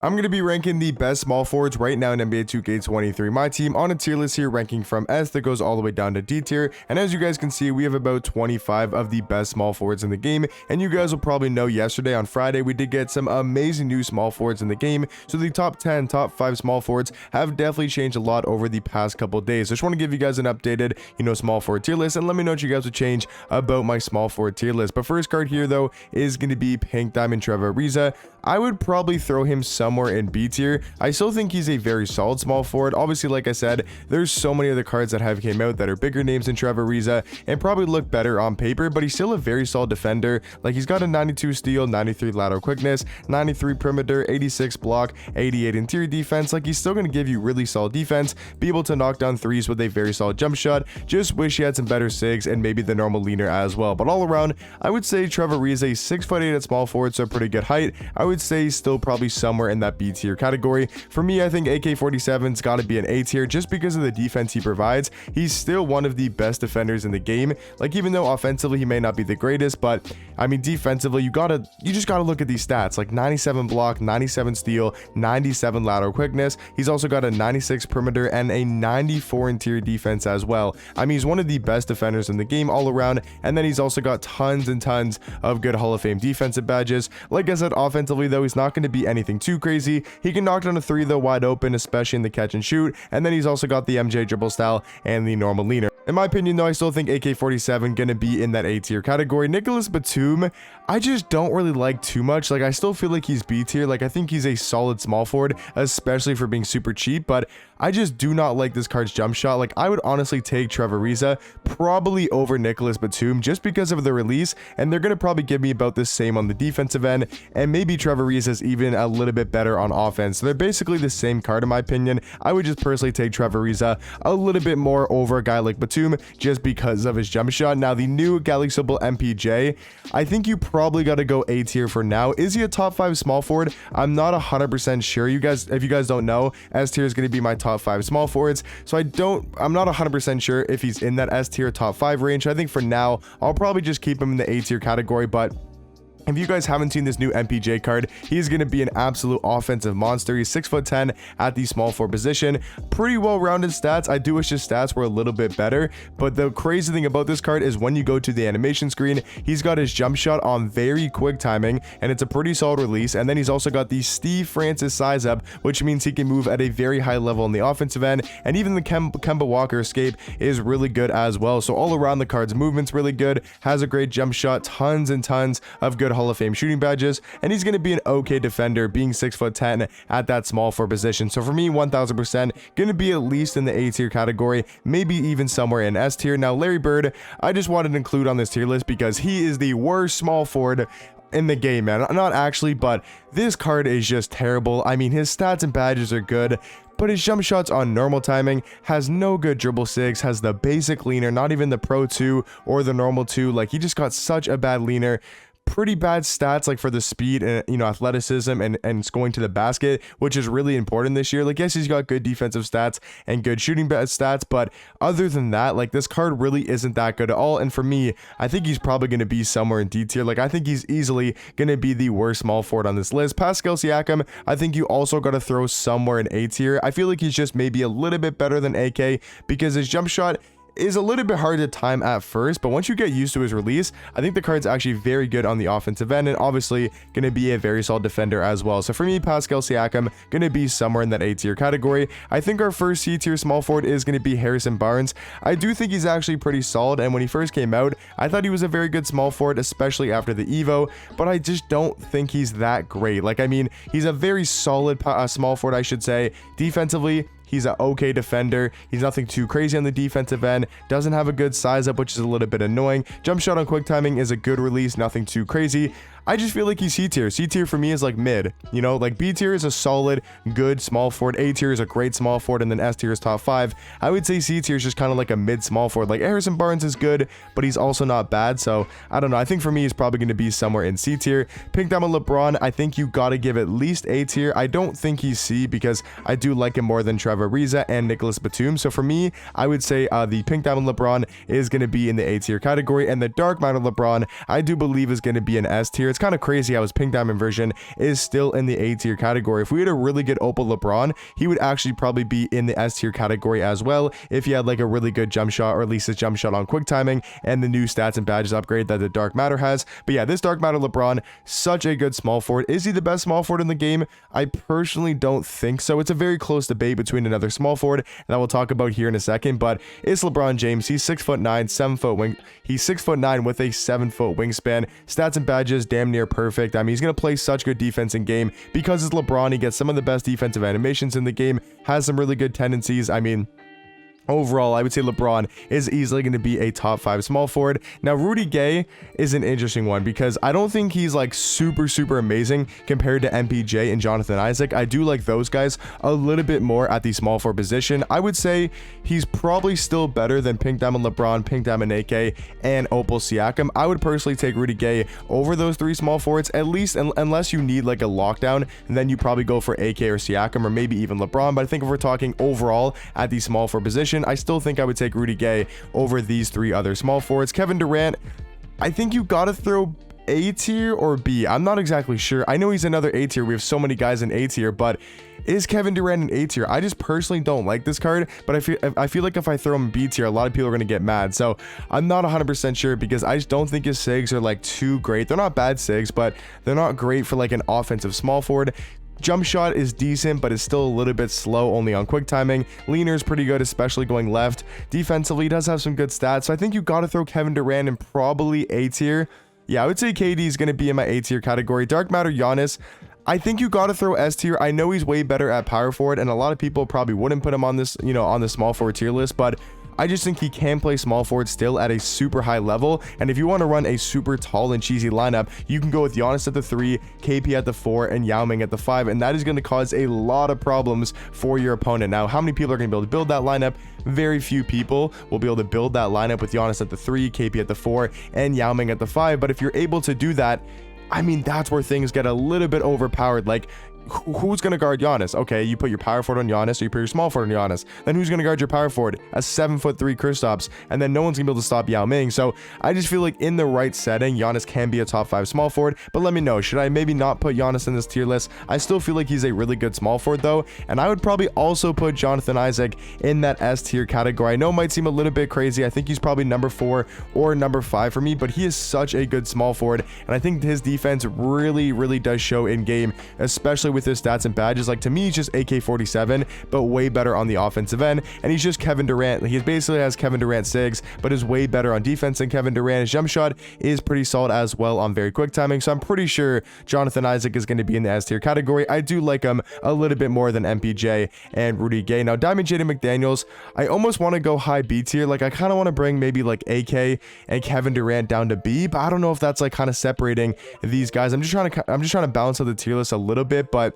I'm going to be ranking the best small forwards right now in NBA 2K23 My Team on a tier list here, ranking from S that goes all the way down to D tier. And as you guys can see, we have about 25 of the best small forwards in the game. And you guys will probably know yesterday on Friday, we did get some amazing new small forwards in the game. So the top 10, top 5 small forwards have definitely changed a lot over the past couple days. So I just want to give you guys an updated, small forward tier list, and let me know what you guys would change about my small forward tier list. But first card here, though, is going to be Pink Diamond Trevor Ariza. I would probably throw him somewhere in B tier. I still think he's a very solid small forward. Obviously, like I said, there's so many other cards that have came out that are bigger names than Trevor Ariza and probably look better on paper, but he's still a very solid defender. Like, he's got a 92 steal, 93 lateral quickness, 93 perimeter, 86 block, 88 interior defense. Like, he's still going to give you really solid defense, be able to knock down threes with a very solid jump shot. Just wish he had some better sigs and maybe the normal leaner as well. But all around, I would say Trevor Ariza, 6'8" at small forward, so a pretty good height. I would say he's still probably somewhere in that B tier category. For me, I think AK-47's got to be an A tier just because of the defense he provides. He's still one of the best defenders in the game. Like, even though offensively he may not be the greatest, but I mean defensively, you just gotta look at these stats, like 97 block, 97 steal, 97 lateral quickness. He's also got a 96 perimeter and a 94 interior defense as well. I mean, he's one of the best defenders in the game all around, and then he's also got tons and tons of good Hall of Fame defensive badges. Like I said, offensively though, he's not going to be anything too crazy. He can knock down a three though wide open, especially in the catch and shoot, and then he's also got the MJ dribble style and the normal leaner. In my opinion though, I still think AK-47 gonna be in that A tier category. Nicholas Batum, I just don't really like too much. Like, I still feel like he's B tier. Like, I think he's a solid small forward, especially for being super cheap, but I just do not like this card's jump shot. Like, I would honestly take Trevor Ariza probably over Nicholas Batum just because of the release, and they're gonna probably give me about the same on the defensive end, and maybe Trevor Ariza's even a little bit better on offense. So they're basically the same card in my opinion. I would just personally take Trevor Ariza a little bit more over a guy like Batum just because of his jump shot. Now, the new Galixable MPJ, I think you probably got to go A tier for now. Is he a top 5 small forward? I'm not 100% sure. If you guys don't know, S tier is going to be my top 5 small forwards, so I'm not 100% sure if he's in that S tier top 5 range. I think for now I'll probably just keep him in the A tier category, but if you guys haven't seen this new MPJ card, he's going to be an absolute offensive monster. He's 6'10" at the small forward position. Pretty well-rounded stats. I do wish his stats were a little bit better, but the crazy thing about this card is when you go to the animation screen, he's got his jump shot on very quick timing, and it's a pretty solid release. And then he's also got the Steve Francis size up, which means he can move at a very high level on the offensive end, and even the Kemba Walker escape is really good as well. So all around, the card's movement's really good, has a great jump shot, tons and tons of good Hall of Fame shooting badges, and he's going to be an okay defender, being 6'10" at that small forward position. So for me, 1000% going to be at least in the A tier category, maybe even somewhere in S tier. Now, Larry Bird, I just wanted to include on this tier list because he is the worst small forward in the game, man. Not actually, but this card is just terrible. I mean, his stats and badges are good, but his jump shots on normal timing, has no good dribble sigs, has the basic leaner, not even the Pro 2 or the normal 2. Like, he just got such a bad leaner. Pretty bad stats, like for the speed and athleticism and going to the basket, which is really important this year. Like, yes, he's got good defensive stats and good shooting stats, but other than that, like, this card really isn't that good at all. And for me, I think he's probably going to be somewhere in D tier. Like, I think he's easily going to be the worst small forward on this list. Pascal Siakam, I think you also got to throw somewhere in A tier. I feel like he's just maybe a little bit better than AK because his jump shot is a little bit hard to time at first, but once you get used to his release, I think the card's actually very good on the offensive end, and obviously going to be a very solid defender as well. So for me, Pascal Siakam going to be somewhere in that A tier category. I think our first C tier small forward is going to be Harrison Barnes. I do think he's actually pretty solid, and when he first came out, I thought he was a very good small forward, especially after the Evo, but I just don't think he's that great. Like, I mean, he's a very solid small forward, I should say. Defensively, he's an okay defender. He's nothing too crazy on the defensive end. Doesn't have a good size up, which is a little bit annoying. Jump shot on quick timing is a good release, nothing too crazy. I just feel like he's C tier. C tier for me is like mid, like B tier is a solid, good small forward. A tier is a great small forward, and then S tier is top 5. I would say C tier is just kind of like a mid small forward. Like, Harrison Barnes is good, but he's also not bad. So I don't know. I think for me, he's probably going to be somewhere in C tier. Pink Diamond LeBron, I think you got to give at least A tier. I don't think he's C because I do like him more than Trevor Ariza and Nicholas Batum. So for me, I would say the Pink Diamond LeBron is going to be in the A tier category, and the Dark Matter LeBron, I do believe is going to be an S tier. It's it's kind of crazy how his pink diamond version is still in the A tier category. If we had a really good Opal LeBron, he would actually probably be in the S tier category as well if he had like a really good jump shot, or at least his jump shot on quick timing and the new stats and badges upgrade that the Dark Matter has. But yeah, this Dark Matter LeBron, such a good small forward. Is he the best small forward in the game? I personally don't think so. It's a very close debate between another small forward that we'll talk about here in a second, but it's LeBron James. He's 6'9", 7 foot wing. He's 6'9" with a 7 foot wingspan. Stats and badges damn near perfect. I mean, he's gonna play such good defense in game because it's LeBron. He gets some of the best defensive animations in the game, has some really good tendencies. I mean, overall, I would say LeBron is easily going to be a top 5 small forward. Now, Rudy Gay is an interesting one because I don't think he's like super amazing compared to MPJ and Jonathan Isaac. I do like those guys a little bit more at the small forward position. I would say he's probably still better than Pink Diamond LeBron, Pink Diamond AK, and Opal Siakam. I would personally take Rudy Gay over those 3 small forwards, at least unless you need like a lockdown, and then you probably go for AK or Siakam or maybe even LeBron. But I think if we're talking overall at the small forward position, I still think I would take Rudy Gay over these 3 other small forwards. Kevin Durant, I think you gotta throw A tier or B. I'm not exactly sure. I know he's another A tier. We have so many guys in A tier, but is Kevin Durant an A tier? I just personally don't like this card, but I feel like if I throw him in B tier, a lot of people are going to get mad. So I'm not 100% sure because I just don't think his SIGs are like too great. They're not bad SIGs, but they're not great for like an offensive small forward. Jump shot is decent, but it's still a little bit slow only on quick timing. Leaner is pretty good, especially going left. Defensively, he does have some good stats. So I think you got to throw Kevin Durant in probably A tier. Yeah, I would say KD is going to be in my A tier category. Dark Matter Giannis, I think you got to throw S tier. I know he's way better at power forward, and a lot of people probably wouldn't put him on this, on the small forward tier list, but I just think he can play small forward still at a super high level. And if you want to run a super tall and cheesy lineup, you can go with Giannis at the 3, KP at the 4, and Yao Ming at the 5. And that is going to cause a lot of problems for your opponent. Now, how many people are going to be able to build that lineup? Very few people will be able to build that lineup with Giannis at the 3, KP at the 4, and Yao Ming at the 5. But if you're able to do that, I mean, that's where things get a little bit overpowered. Like, who's going to guard Giannis? Okay, you put your power forward on Giannis, or you put your small forward on Giannis. Then who's going to guard your power forward? A 7'3" Kristaps, and then no one's going to be able to stop Yao Ming. So I just feel like in the right setting, Giannis can be a top 5 small forward. But let me know, should I maybe not put Giannis in this tier list? I still feel like he's a really good small forward though, and I would probably also put Jonathan Isaac in that S tier category. I know it might seem a little bit crazy. I think he's probably number 4 or number 5 for me, but he is such a good small forward, and I think his defense really does show in game, especially with his stats and badges. Like, to me, he's just AK-47, but way better on the offensive end, and he's just Kevin Durant. He basically has Kevin Durant SIGs, but is way better on defense than Kevin Durant. His jump shot is pretty solid as well on very quick timing, so I'm pretty sure Jonathan Isaac is going to be in the S tier category. I do like him a little bit more than MPJ and Rudy Gay. Now, Diamond Jaden McDaniels, I almost want to go high B tier. Like, I kind of want to bring maybe like AK and Kevin Durant down to B, but I don't know if that's like kind of separating these guys. I'm just trying to balance out the tier list a little bit, but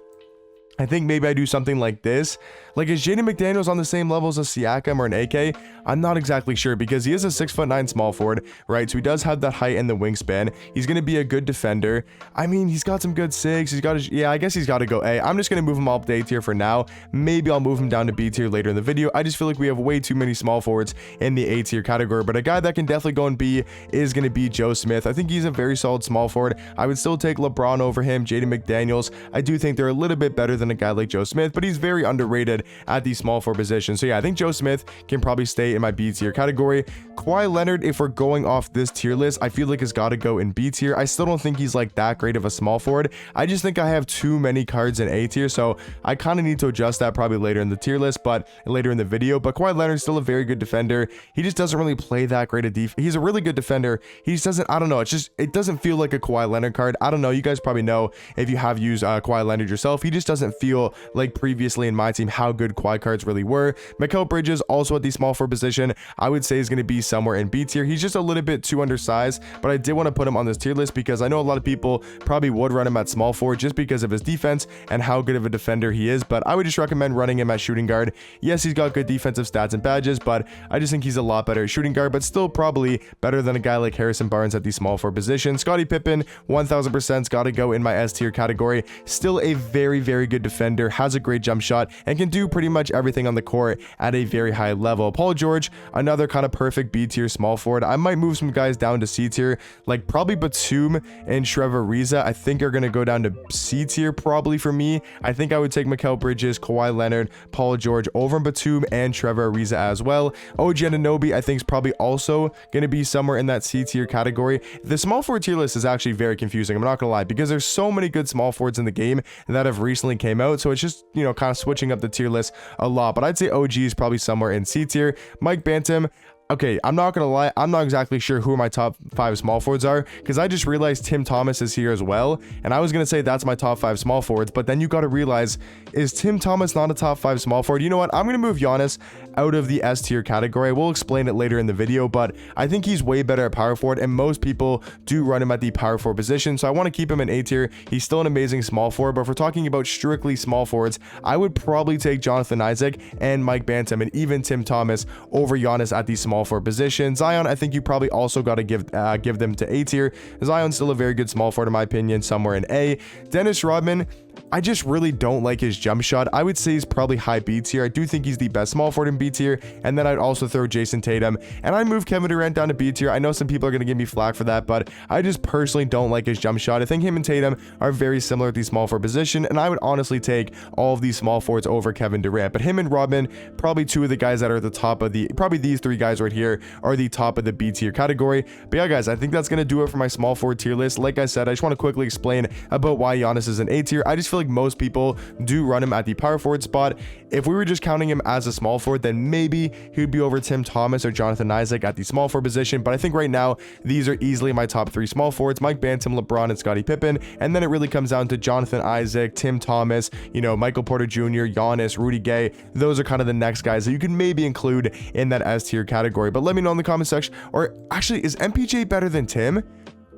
I think maybe I do something like this. Like, is Jaden McDaniels on the same levels as Siakam or an AK? I'm not exactly sure because he is a 6'9" small forward, right? So he does have that height and the wingspan. He's going to be a good defender. I mean, he's got some good SIGs. He's got yeah, I guess he's got to go A. I'm just going to move him all up to A tier for now. Maybe I'll move him down to B tier later in the video. I just feel like we have way too many small forwards in the A tier category, but a guy that can definitely go in B is going to be Joe Smith. I think he's a very solid small forward. I would still take LeBron over him, Jaden McDaniels. I do think they're a little bit better than a guy like Joe Smith, but he's very underrated at the small forward position. So yeah, I think Joe Smith can probably stay in my B tier category. Kawhi Leonard, if we're going off this tier list, I feel like has got to go in B tier. I still don't think he's like that great of a small forward. I just think I have too many cards in A tier, so I kind of need to adjust that probably later in the tier list, but later in the video. But Kawhi Leonard's still a very good defender. He just doesn't really play that great a defense. He's a really good defender. He just doesn't, I don't know, it doesn't feel like a Kawhi Leonard card. I don't know, you guys probably know if you have used Kawhi Leonard yourself. He just doesn't feel like previously in my team how good Kawhi cards really were. Mikal Bridges, also at the small forward position, I would say is going to be somewhere in B tier. He's just a little bit too undersized, but I did want to put him on this tier list because I know a lot of people probably would run him at small forward just because of his defense and how good of a defender he is, but I would just recommend running him at shooting guard. Yes, he's got good defensive stats and badges, but I just think he's a lot better at shooting guard, but still probably better than a guy like Harrison Barnes at the small forward position. Scottie Pippen, 1000% got to go in my S tier category. Still a very good good defender, has a great jump shot, and can do pretty much everything on the court at a very high level. Paul George, another kind of perfect B tier small forward. I might move some guys down to C tier, like probably Batum and Trevor Ariza. I think are going to go down to C tier probably for me. I think I would take Mikal Bridges, Kawhi Leonard, Paul George over Batum and Trevor Ariza as well. OG Anunoby I think is probably also going to be somewhere in that C tier category. The small forward tier list is actually very confusing, I'm not gonna lie, because there's so many good small forwards in the game that have recently came out, so it's just, you know, kind of switching up the tier list a lot. But I'd say OG is probably somewhere in C tier. Mike Bantam, okay, I'm not gonna lie, I'm not exactly sure who my top 5 small forwards are, because I just realized Tim Thomas is here as well, and I was gonna say that's my top 5 small forwards, but then you gotta realize, is Tim Thomas not a top 5 small forward? You know what, I'm gonna move Giannis out of the S tier category. We'll explain it later in the video, but I think he's way better at power forward, and most people do run him at the power forward position, so I want to keep him in A tier. He's still an amazing small forward, but if we're talking about strictly small forwards, I would probably take Jonathan Isaac and Mike Bantam and even Tim Thomas over Giannis at the small forward position. Zion, I think you probably also got to give them to A tier. Zion's still a very good small forward in my opinion, somewhere in A. Dennis Rodman, I just really don't like his jump shot. I would say he's probably high B tier. I do think he's the best small forward in B tier, and then I'd also throw Jason Tatum, and I'd move Kevin Durant down to B tier. I know some people are going to give me flack for that, but I just personally don't like his jump shot. I think him and Tatum are very similar at the small forward position, and I would honestly take all of these small forwards over Kevin Durant. But him and Rodman, probably two of the guys that are at the top of the, probably these three guys right here are the top of the B tier category. But yeah, guys, I think that's going to do it for my small forward tier list. Like I said, I just want to quickly explain about why Giannis is an A tier. I just feel like most people do run him at the power forward spot. If we were just counting him as a small forward, then maybe he would be over Tim Thomas or Jonathan Isaac at the small forward position. But I think right now, these are easily my top 3 small forwards: Mike Bantam, LeBron, and Scottie Pippen. And then it really comes down to Jonathan Isaac, Tim Thomas, you know, Michael Porter Jr., Giannis, Rudy Gay. Those are kind of the next guys that you can maybe include in that S tier category. But let me know in the comment section. Or actually, is MPJ better than Tim?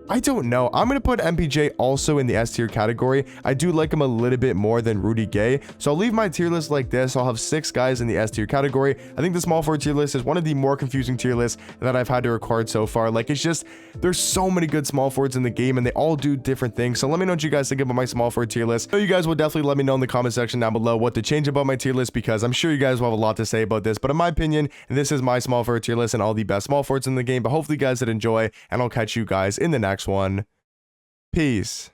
I don't know. I'm going to put MPJ also in the S tier category. I do like him a little bit more than Rudy Gay. So I'll leave my tier list like this. I'll have 6 guys in the S tier category. I think the small forward tier list is one of the more confusing tier lists that I've had to record so far. Like, it's just, there's so many good small forwards in the game and they all do different things. So let me know what you guys think about my small forward tier list. So you guys will definitely let me know in the comment section down below what to change about my tier list, because I'm sure you guys will have a lot to say about this. But in my opinion, this is my small forward tier list and all the best small forwards in the game. But hopefully you guys did enjoy, and I'll catch you guys in the next one. Peace.